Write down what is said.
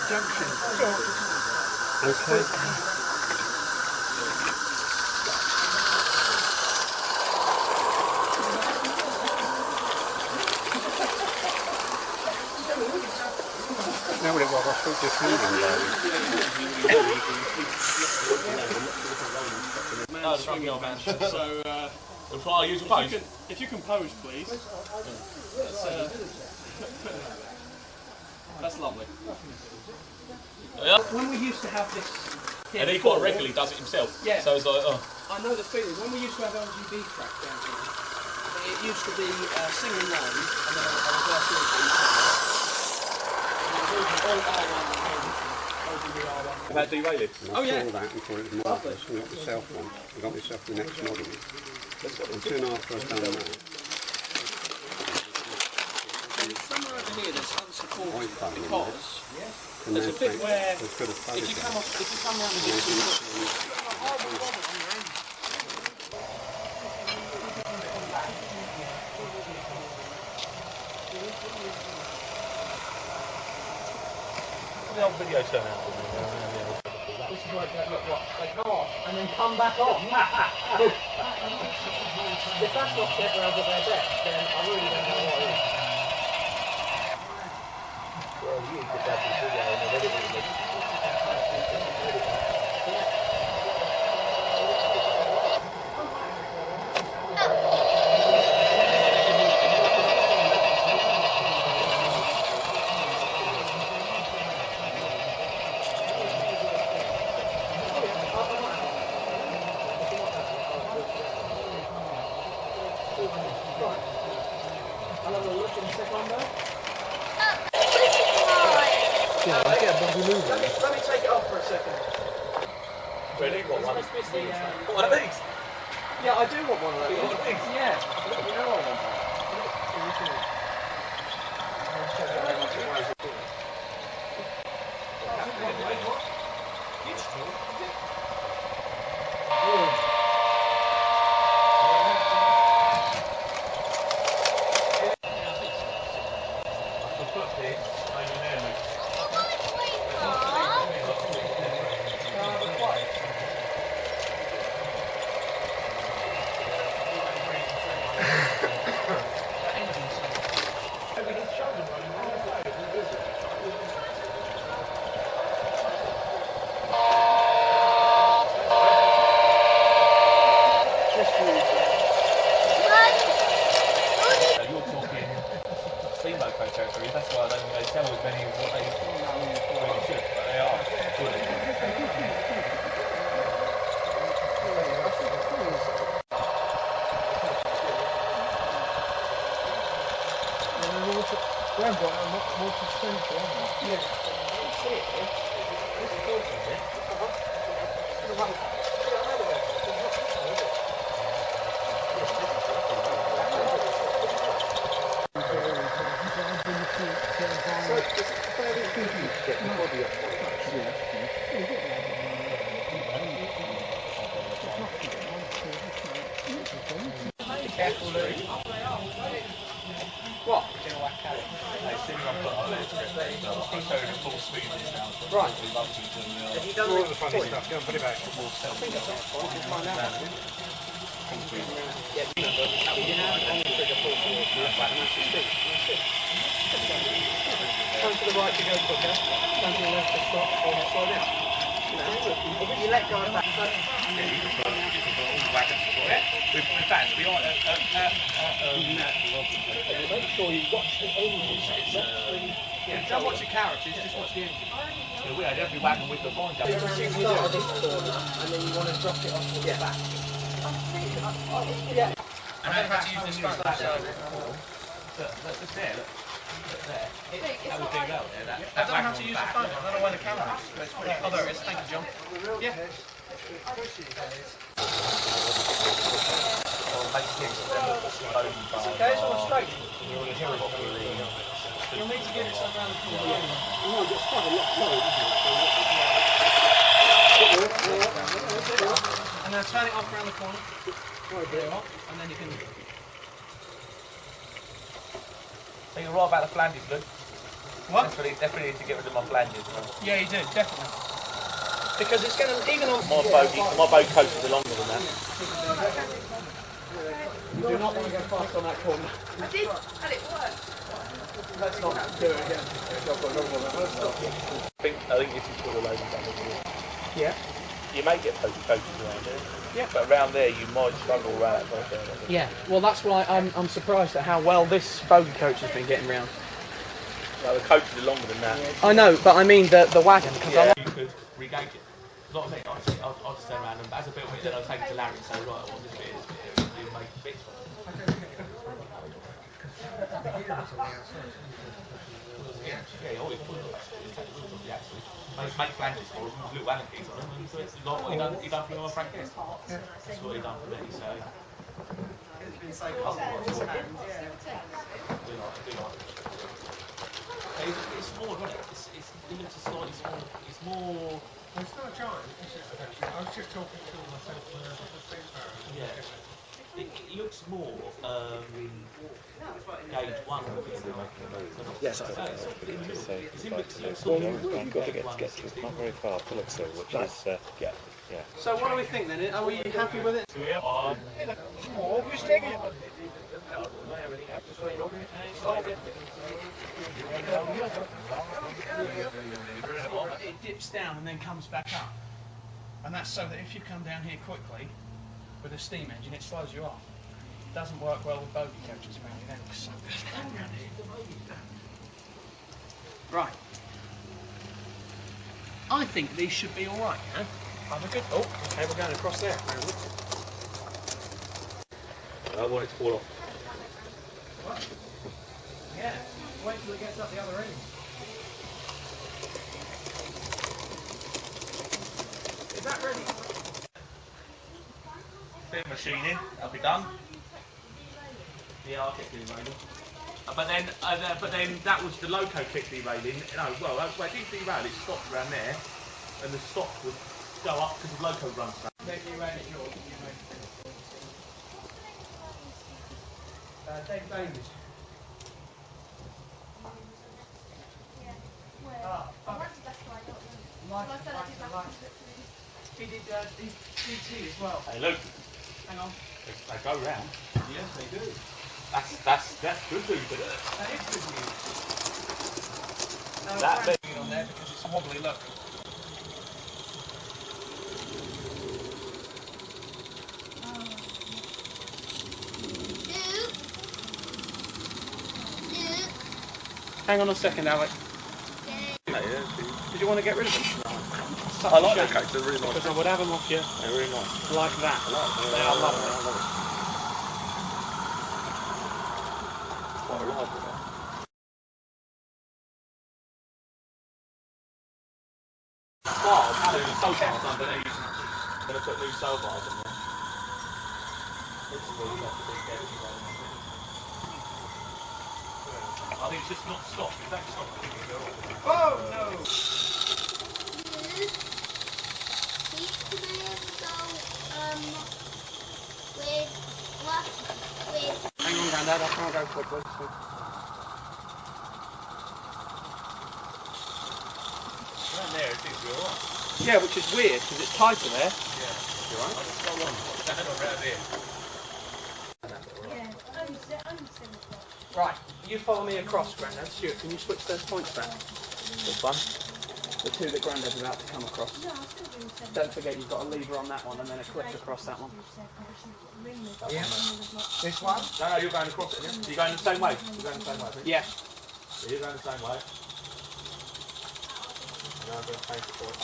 junction. Okay. Know what it was? I thought this moving man. So, I'll use a pose. If you can pose, please. That's lovely. Yeah. When we used to have this here and he quite regularly does it himself. Yeah. So it's like, oh. I know the feeling. When we used to have LGB track down here, it used to be single line and then a reverse About derailing? Oh yeah. I saw that and thought it was marvellous. I got myself one. I got myself the next model. And soon after I've done that. There's somewhere over here that's unsupported because and there's a bit where if you come around the bit too much. The old video turn out. This is like that, look what, they come off and then come back on. If that's not set around at their desk, then I really don't know what it is. Well, you could have this video and everything. Let me take it off for a second. Really? What one? One of these? Yeah, I do want one of those. One of these? Yeah. You know I want that. That's why they tell as many as what they really should, but they are good. They've got a much more substantial, haven't they? Yeah. Careful, Louis. What? Right. Have you done all the funny stuff? Go and put it back. I think that's fine. We'll find out. Yeah, you know, on the trigger pull forward. That's it. Come to the right to go quicker. Come to the left to stop or slow down. You let go of that. In fact, we are make sure you watch the engine. don't watch the characters, just watch the engine. Yeah, we had every wagon with the wind up. You start at this corner and then you want to drop it off to the back. Yeah. And I have to use this front back. Look there, look. There. That would do well there. I don't have to use the phone. I don't know where the camera is. Oh, there it is. Thank you, John. Yeah. Okay, it's all straight. You'll need to get it around the corner. Oh, it's quite a lot low, isn't it? And now turn it off around the corner. And then you can... So you're right about the flanges, Luke? What? Definitely need to get rid of my flanges. Yeah, you do, definitely. Because it's going to, even on... My bogey coaches are longer than that. You do not want to go fast on that corner. I did, and it worked. Let's not do it again. I think this is sort of loading damage. Yeah. You may get pokey coaches around here. Yeah. But around there you might struggle around that point. Yeah, well that's why I'm surprised at how well this bogey coach has been getting round. Well, the coaches are longer than that. I know, but I mean the wagon. Yeah, you could regauge it. A lot of it, I'll just turn around and as a bit of it, then I'll take it to Larry and say, right, I want this bit, you make bits for it. Yeah, always put it on the axle. Make flanges for them, little Allen keys on them, and so it's like what he done for me on my practice. That's what he done for me, so. It's been so comfortable. It's small, isn't it? It looks slightly small. It's more. Well, it's not a giant, is it? I was just talking to myself when I was at the Spitfire. Yeah. It looks more gauge 1. Yes, I think it's in the well, you've got to get to not very far, Phillips Hill, which is, yeah. So what do we think then? Are we happy with it? It dips down and then comes back up. And that's so that if you come down here quickly with a steam engine, it slows you off. Doesn't work well with bogey coaches, apparently. They look so good around here. Right. I think these should be all right, you know. Have a good. Oh, okay, we're going across there. I want it to fall off. What? Yeah. Wait till it gets up the other end. Is that ready? Bit of machining, I'll be done. Yeah, I'll kick the railing. But then that was the loco kick derailing. No, well, it didn't derail, it stopped around there, and the stop would go up because the loco runs back. Dave Davis. He did DT as well. Hey, look. Hang on. They go round. Yes, they do. That's good news, but That is good news. That bit on there because it's wobbly, look. Hang on a second, Alec. Did you want to get rid of them? I like that coach, they're really nice. Because I would have them off you They're really nice. like that. They are lovely. Quite reliable there. Bars, tow bars underneath. I'm going to put new tow bars in there. This is where you got the big gauge going. I think it's just not stopped. If that stopped, I think it'd go off. Oh no! Hang on, Grandad, I can't go quickly. So. Around there, it seems to be alright. Yeah, which is weird because it's tighter there. Yeah. You're right. It's got one. That's not around here. Right, you follow me across, Grandad. Stuart, can you switch those points back? Which one? The two that Grandad's about to come across. Don't forget you've got a lever on that one and then a clip across that one. Yeah. This one? No, you're going across it, yeah? You're going the same way. You're going the same way, I think. Yeah. You're going the same way. Now I'm going to change the point.